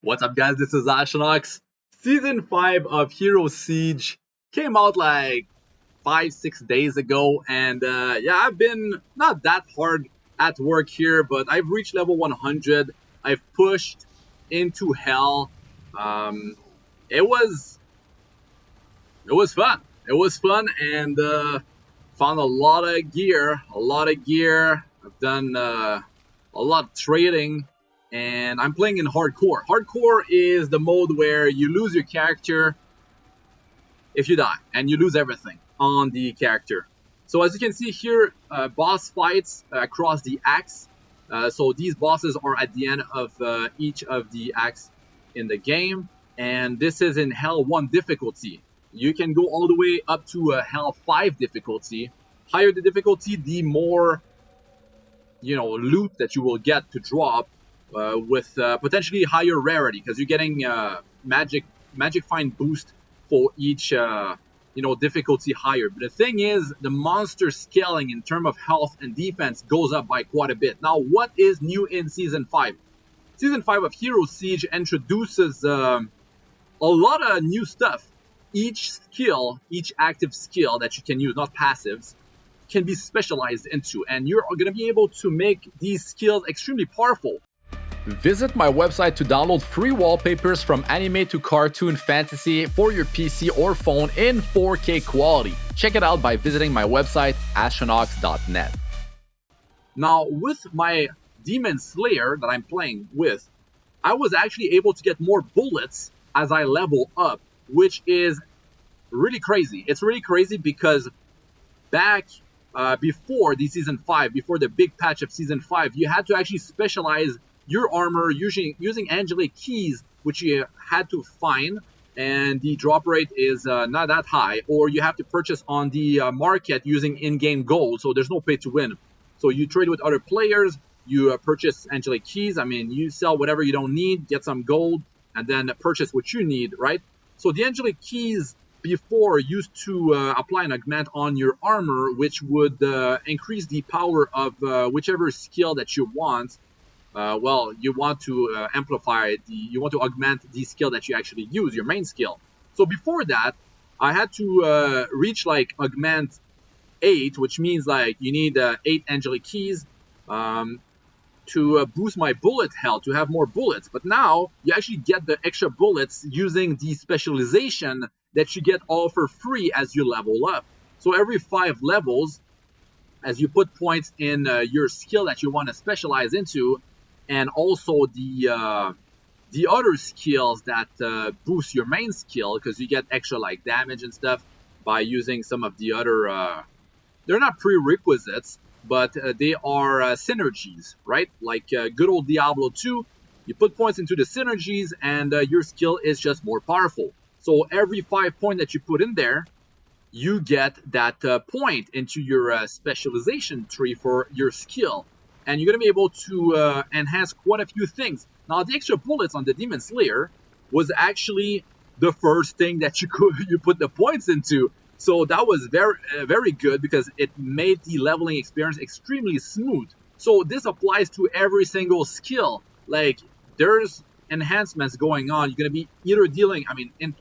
What's up, guys? This is Astranox. Season 5 of Hero Siege came out like 5-6 days ago, and yeah, I've been not that hard at work here, but I've reached level 100. I've pushed into hell. It was fun. It was fun, and found a lot of gear. I've done a lot of trading. And I'm playing in hardcore. Hardcore is the mode where you lose your character if you die, and you lose everything on the character. So as you can see here, boss fights across the acts. So these bosses are at the end of each of the acts in the game, and this is in Hell 1 difficulty. You can go all the way up to Hell 5 difficulty. Higher the difficulty, the more loot that you will get to drop. With potentially higher rarity, because you're getting magic find boost for each difficulty higher. But the thing is, the monster scaling in terms of health and defense goes up by quite a bit. Now, what is new in Season 5? Season 5 of Hero Siege introduces a lot of new stuff. Each active skill that you can use, not passives, can be specialized into, and you're going to be able to make these skills extremely powerful. Visit my website to download free wallpapers from anime to cartoon fantasy for your PC or phone in 4K quality. Check it out by visiting my website, astranox.net. Now, with my Demon Slayer that I'm playing with, I was actually able to get more bullets as I level up, which is really crazy. It's really crazy because back before the Season 5, before the big patch of Season 5, you had to actually specialize your armor using Angelic keys, which you had to find, and the drop rate is not that high, or you have to purchase on the market using in-game gold, so there's no pay to win. So you trade with other players, you purchase Angelic keys. I mean, you sell whatever you don't need, get some gold, and then purchase what you need, right? So the Angelic keys before used to apply an augment on your armor, which would increase the power of whichever skill that you want. Well, you want to you want to augment the skill that you actually use, your main skill. So before that, I had to reach like augment 8, which means like you need 8 Angelic keys to boost my bullet health, to have more bullets. But now you actually get the extra bullets using the specialization that you get all for free as you level up. So every 5 levels, as you put points in your skill that you want to specialize into, and also the other skills that boost your main skill, because you get extra like damage and stuff by using some of the other they're not prerequisites, but they are synergies, right? Like good old Diablo 2, you put points into the synergies and your skill is just more powerful. So every 5 point that you put in there, you get that point into your specialization tree for your skill. And you're going to be able to enhance quite a few things. Now, the extra bullets on the Demon Slayer was actually the first thing that you put the points into. So that was very good, because it made the leveling experience extremely smooth. So this applies to every single skill. Like, there's enhancements going on. You're going to be either dealing, I mean, in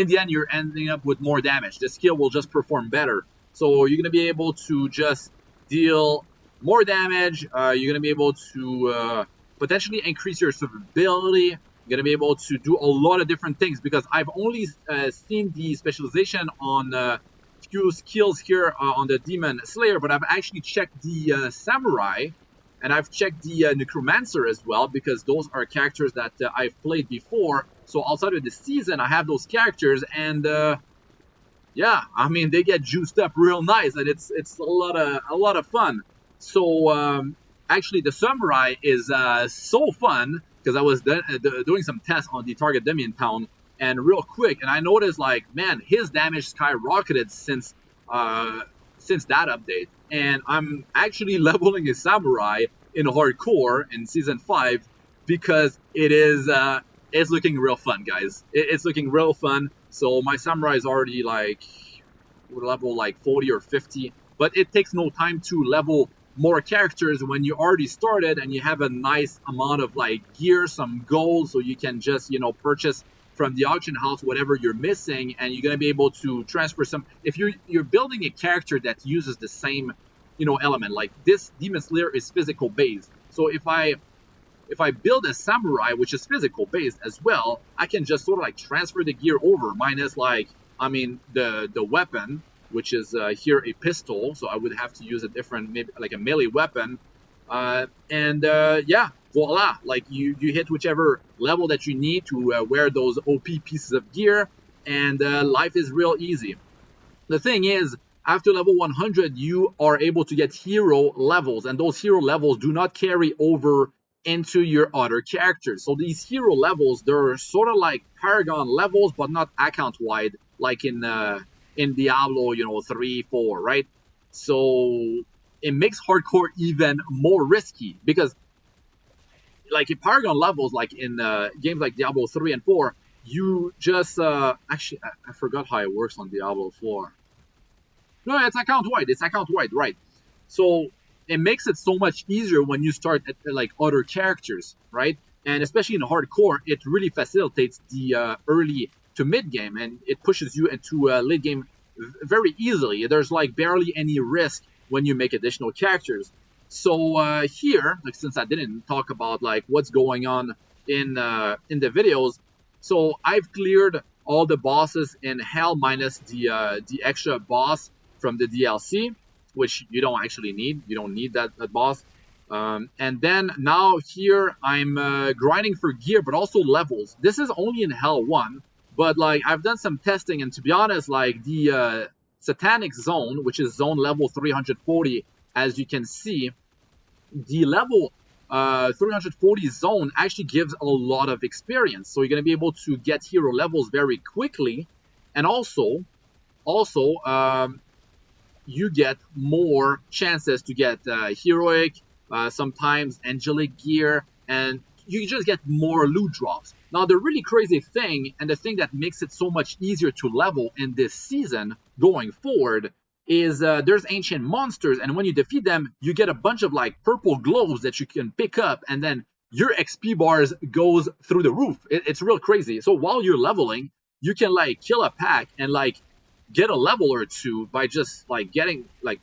the end, you're ending up with more damage. The skill will just perform better. So you're going to be able to just deal more damage. You're going to be able to potentially increase your survivability. You're going to be able to do a lot of different things, because I've only seen the specialization on few skills here on the Demon Slayer, but I've actually checked the Samurai, and I've checked the Necromancer as well, because those are characters that I've played before. So outside of the season, I have those characters, and yeah, I mean, they get juiced up real nice, and it's a lot of fun. So actually, the Samurai is so fun, because I was doing some tests on the target dummy in town, and real quick, and I noticed, like, man, his damage skyrocketed since that update. And I'm actually leveling a Samurai in hardcore in Season 5, because it's looking real fun, guys. It's looking real fun. So my Samurai is already like level like 40 or 50, but it takes no time to level more characters when you already started and you have a nice amount of like gear, some gold, so you can just, you know, purchase from the auction house whatever you're missing, and you're going to be able to transfer some. If you're building a character that uses the same, you know, element, like this Demon Slayer is physical based, so if I build a samurai, which is physical based as well, I can just sort of like transfer the gear over, minus like, I mean, the weapon, which is here a pistol, so I would have to use a different, maybe like a melee weapon. Yeah, voila, like you hit whichever level that you need to wear those OP pieces of gear, and life is real easy. The thing is, after level 100, you are able to get hero levels, and those hero levels do not carry over into your other characters. So these hero levels, they're sort of like Paragon levels, but not account wide, like in Diablo, you know, 3, 4, right? So it makes hardcore even more risky, because like in Paragon levels, like in games like Diablo 3 and 4, you just actually I forgot how it works on Diablo 4. No, it's account wide. It's account wide, right? So it makes it so much easier when you start at like other characters, right? And especially in hardcore, it really facilitates the early to mid game, and it pushes you into late game very easily. There's like barely any risk when you make additional characters. So here, like, since I didn't talk about like what's going on in the videos, so I've cleared all the bosses in Hell minus the extra boss from the DLC, which you don't actually need. You don't need that boss. And then now here I'm grinding for gear, but also levels. This is only in Hell 1, but like I've done some testing, and to be honest, like the Satanic zone, which is zone level 340, as you can see, the level 340 zone actually gives a lot of experience. So you're going to be able to get hero levels very quickly, and also you get more chances to get heroic, sometimes angelic gear, and you just get more loot drops. Now, the really crazy thing, and the thing that makes it so much easier to level in this season going forward, is there's ancient monsters, and when you defeat them, you get a bunch of like purple globes that you can pick up, and then your XP bars goes through the roof. It's real crazy. So while you're leveling, you can like kill a pack and like get a level or two by just like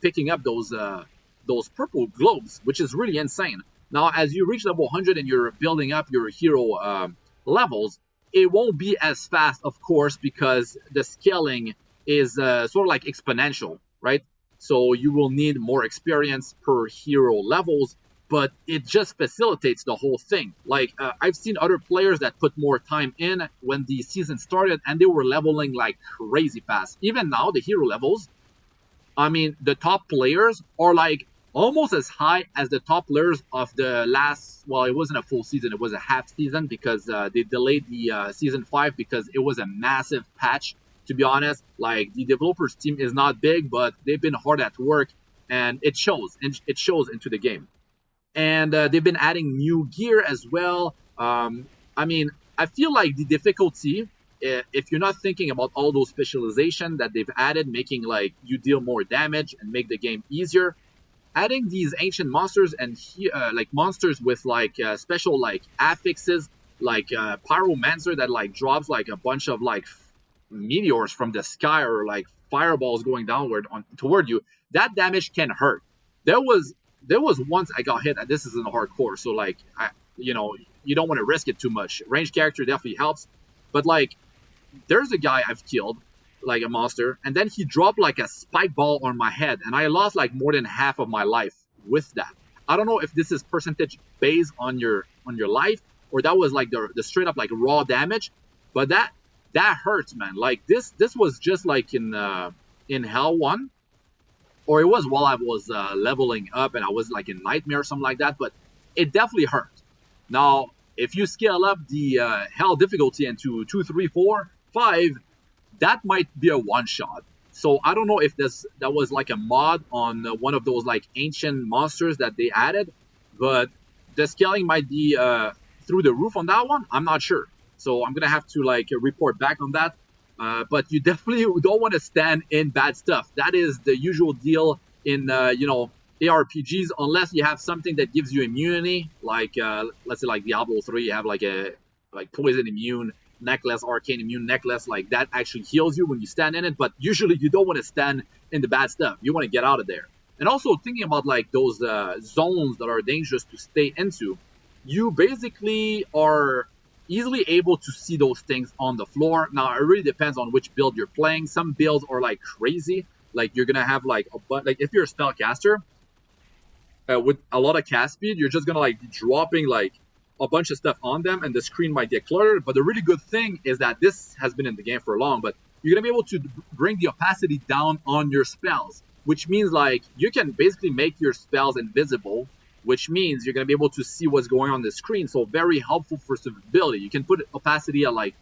picking up those purple globes, which is really insane. Now, as you reach level 100 and you're building up your hero levels, it won't be as fast, of course, because the scaling is sort of like exponential, right? So you will need more experience per hero levels, but it just facilitates the whole thing. Like I've seen other players that put more time in when the season started, and they were leveling like crazy fast. Even now, the hero levels, I mean, the top players are like almost as high as the top players of the last. Well, it wasn't a full season; it was a half season, because they delayed the season 5 because it was a massive patch. To be honest, like the developers team is not big, but they've been hard at work, and it shows. It shows into the game. And they've been adding new gear as well. I mean, I feel like the difficulty, if you're not thinking about all those specialization that they've added, making like you deal more damage and make the game easier, adding these ancient monsters and like monsters with like special like affixes, like pyromancer that like drops like a bunch of like meteors from the sky, or like fireballs going downward toward you, that damage can hurt. There was once I got hit, and this is in the hardcore, so like you know, you don't want to risk it too much. Range character definitely helps, but like there's a guy I've killed, like a monster, and then he dropped like a spike ball on my head, and I lost like more than half of my life with that. I don't know if this is percentage based on your life, or that was like the straight up like raw damage, but that hurts, man. Like this was just like in Hell 1, or it was while I was leveling up and I was like in Nightmare or something like that, but it definitely hurt. Now, if you scale up the Hell difficulty into 2, 3, 4, 5, that might be a one shot. So I don't know if that was like a mod on one of those like ancient monsters that they added, but the scaling might be through the roof on that one. I'm not sure. So I'm gonna have to like report back on that. But you definitely don't want to stand in bad stuff. That is the usual deal in you know, ARPGs, unless you have something that gives you immunity, like let's say like Diablo 3, you have like a poison immune necklace, arcane immune necklace, like that actually heals you when you stand in it. But usually you don't want to stand in the bad stuff. You want to get out of there. And also thinking about like those zones that are dangerous to stay into, you basically are easily able to see those things on the floor. Now it really depends on which build you're playing. Some builds are like crazy, like you're gonna have like like if you're a spellcaster with a lot of cast speed, you're just gonna like be dropping like a bunch of stuff on them, and the screen might get cluttered. But the really good thing is that this has been in the game for long, but you're gonna be able to bring the opacity down on your spells, which means like you can basically make your spells invisible, which means you're gonna be able to see what's going on the screen. So very helpful for survivability. You can put opacity at like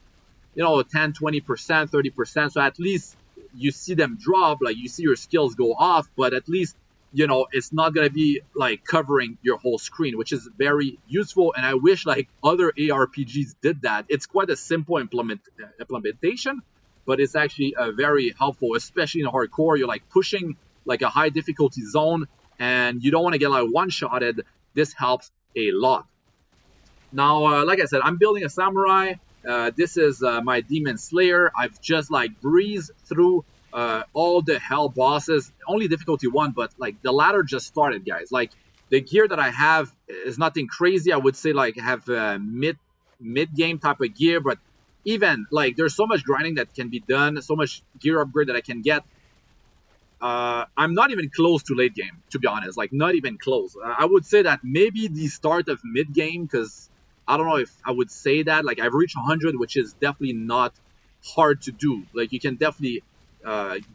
10, 20%, 30%, so at least you see them drop, like you see your skills go off, but at least it's not going to be like covering your whole screen, which is very useful. And I wish like other ARPGs did that. It's quite a simple implementation, but it's actually very helpful, especially in hardcore. You're like pushing like a high difficulty zone and you don't want to get like one-shotted. This helps a lot. Now, like I said, I'm building a samurai. This is my demon slayer. I've just like breezed through all the hell bosses. Only difficulty 1, but like the ladder just started, guys. Like the gear that I have is nothing crazy. I would say like I have mid game type of gear, but even like there's so much grinding that can be done, so much gear upgrade that I can get. I'm not even close to late game, to be honest. Like not even close. I would say that maybe the start of mid game, because I don't know if I would say that. Like I've reached 100, which is definitely not hard to do. Like you can definitely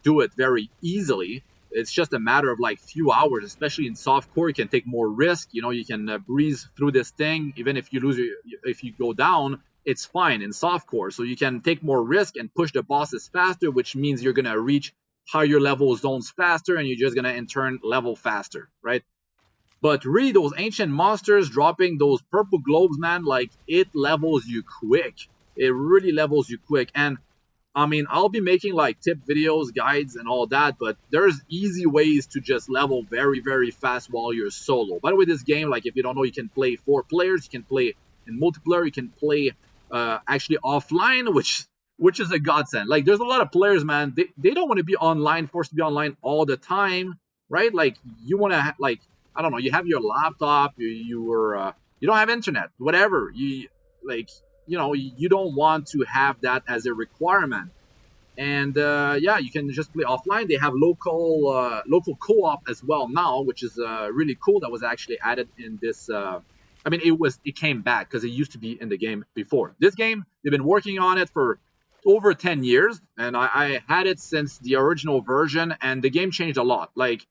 do it very easily. It's just a matter of like few hours, especially in softcore. You can take more risk. You can breeze through this thing. Even if you lose, if you go down, it's fine in softcore. So you can take more risk and push the bosses faster, which means you're gonna reach higher level zones faster, and you're just gonna in turn level faster, right? But really, those ancient monsters dropping those purple globes, man, like it levels you quick. It really levels you quick. And I mean, I'll be making like tip videos, guides, and all that, but there's easy ways to just level very, very fast while you're solo. By the way, this game, like if you don't know, you can play 4 players, you can play in multiplayer, you can play actually offline, which is a godsend. Like there's a lot of players, man, they don't want to be online, forced to be online all the time, right? Like you want to like, I don't know, you have your laptop, you don't have internet, whatever. You like, you don't want to have that as a requirement. And yeah, you can just play offline. They have local co-op as well now, which is really cool. That was actually added in this. I mean, it came back because it used to be in the game before. This game, they've been working on it for over 10 years, and I had it since the original version, and the game changed a lot. Like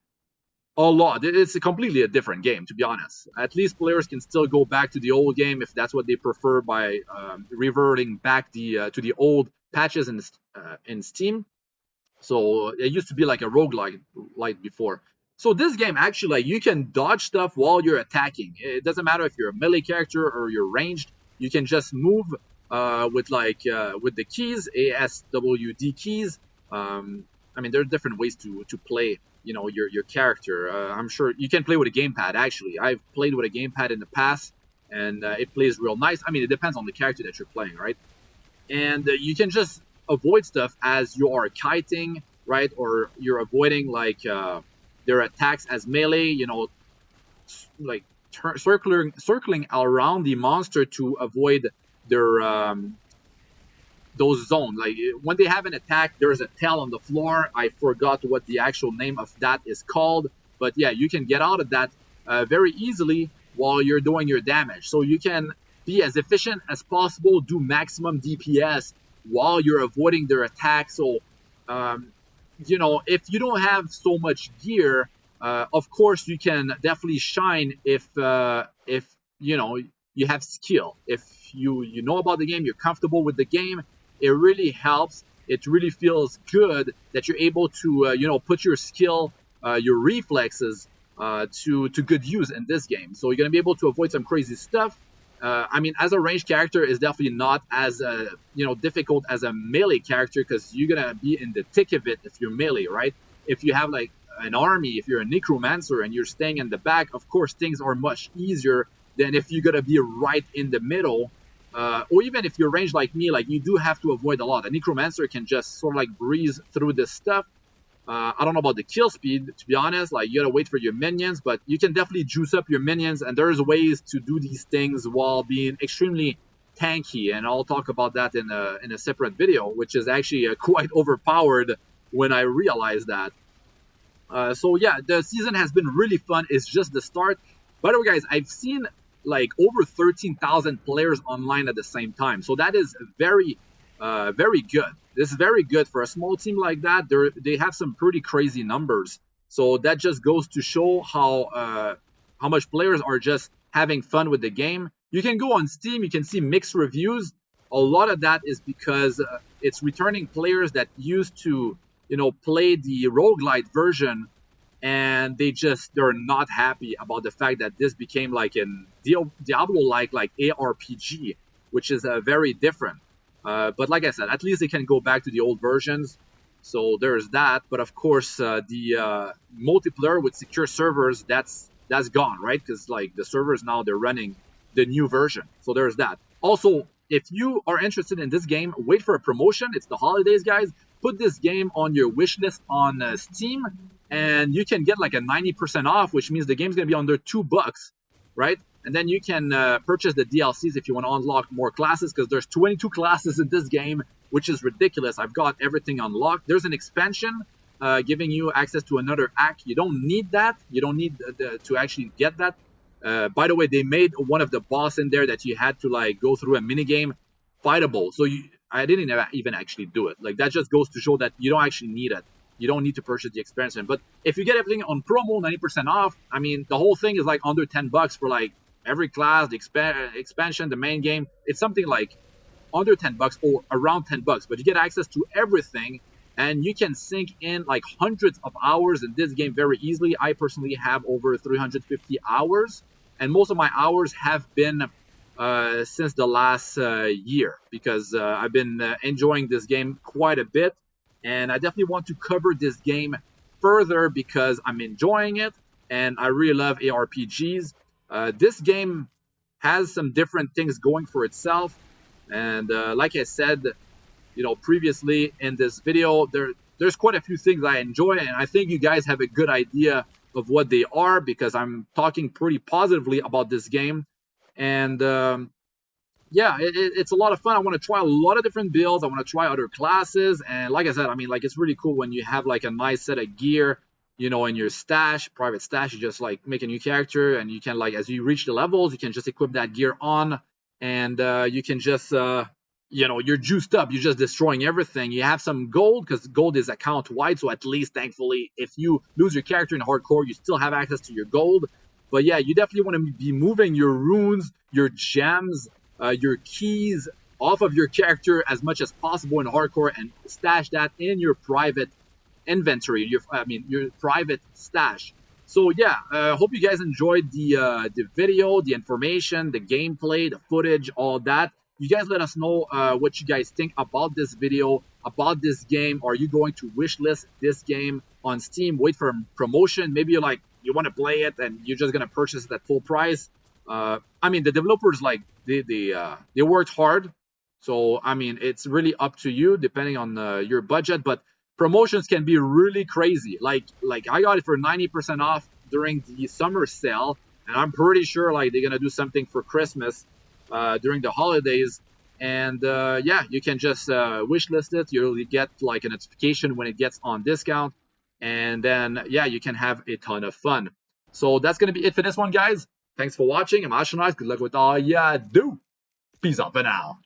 a lot. It's completely a different game, to be honest. At least players can still go back to the old game if that's what they prefer, by reverting back to the old patches in Steam. So it used to be like a roguelike like before. So this game actually, like, you can dodge stuff while you're attacking. It doesn't matter if you're a melee character or you're ranged. You can just move with the keys, ASWD keys. I mean, there are different ways to play your character. I'm sure you can play with a gamepad. Actually, I've played with a gamepad in the past, and it plays real nice. I mean, it depends on the character that you're playing, right? And you can just avoid stuff as you are kiting, right? Or you're avoiding like their attacks as melee. Like circling around the monster to avoid their those zones. Like when they have an attack, there's a tail on the floor. I forgot what the actual name of that is called, but yeah, you can get out of that very easily while you're doing your damage. So you can be as efficient as possible, do maximum DPS while you're avoiding their attack. So if you don't have so much gear, of course you can definitely shine if you have skill. If you know about the game, you're comfortable with the game, it really helps. It really feels good that you're able to put your skill, your reflexes to good use in this game. So you're gonna be able to avoid some crazy stuff. I mean, as a ranged character, is definitely not as difficult as a melee character, because you're gonna be in the thick of it if you're melee, right? If you have like an army, if you're a necromancer and you're staying in the back, of course things are much easier than if you're gonna be right in the middle. Or even if you're ranged like me, like you do have to avoid a lot. A necromancer can just sort of like breeze through this stuff. I don't know about the kill speed, to be honest. Like you gotta wait for your minions, but you can definitely juice up your minions, and there's ways to do these things while being extremely tanky. And I'll talk about that in a separate video, which is actually quite overpowered when I realized that. So yeah, the season has been really fun. It's just the start. By the way, guys, I've seen like over 13,000 players online at the same time. So that is very, very good. This is very good for a small team like that. They have some pretty crazy numbers. So that just goes to show how much players are just having fun with the game. You can go on Steam. You can see mixed reviews. A lot of that is because it's returning players that used to, you know, play the roguelite version, and they're not happy about the fact that this became like an Diablo-like ARPG, which is very different. But like I said, at least they can go back to the old versions. So there's that. But of course, the multiplayer with secure servers, that's gone, right? Because like the servers now, they're running the new version. So there's that. Also, if you are interested in this game, wait for a promotion. It's the holidays, guys. Put this game on your wish list on Steam, and you can get like a 90% off, which means the game's going to be under $2, right? And then you can purchase the DLCs if you want to unlock more classes, because there's 22 classes in this game, which is ridiculous. I've got everything unlocked. There's an expansion giving you access to another act. You don't need that. You don't need to actually get that. By the way, they made one of the boss in there that you had to like go through a minigame fightable. So I didn't even actually do it. Like that just goes to show that you don't actually need it. You don't need to purchase the expansion. But if you get everything on promo, 90% off, I mean, the whole thing is like under $10 for like every class, the expansion, the main game. It's something like under $10 or around $10. But you get access to everything, and you can sink in like hundreds of hours in this game very easily. I personally have over 350 hours, and most of my hours have been since the last year, because I've been enjoying this game quite a bit, and I definitely want to cover this game further because I'm enjoying it and I really love ARPGs. This game has some different things going for itself, and like I said, you know, previously in this video, there's quite a few things I enjoy, and I think you guys have a good idea of what they are because I'm talking pretty positively about this game. And yeah, it's a lot of fun. I want to try a lot of different builds. I want to try other classes, and like I said, I mean, like it's really cool when you have like a nice set of gear, you know, in your stash, private stash. You just like make a new character, and you can like, as you reach the levels, you can just equip that gear on, and you can just you know, you're juiced up. You're just destroying everything. You have some gold because gold is account wide, so at least thankfully, if you lose your character in hardcore, you still have access to your gold. But yeah, you definitely want to be moving your runes, your gems, your keys off of your character as much as possible in hardcore, and stash that in your private inventory, your private stash. So yeah, hope you guys enjoyed the video, the information, the gameplay, the footage, all that. You guys let us know what you guys think about this video, about this game. Are you going to wishlist this game on Steam, wait for a promotion? Maybe you're like, you want to play it and you're just going to purchase it at full price. I mean, the developers, like, they worked hard. So, I mean, it's really up to you depending on your budget. But promotions can be really crazy. Like I got it for 90% off during the summer sale. And I'm pretty sure like they're going to do something for Christmas during the holidays. And yeah, you can just wishlist it. You'll get like a notification when it gets on discount. And then, yeah, you can have a ton of fun. So that's going to be it for this one, guys. Thanks for watching. I'm Astranox. Good luck with all ya do. Peace out for now.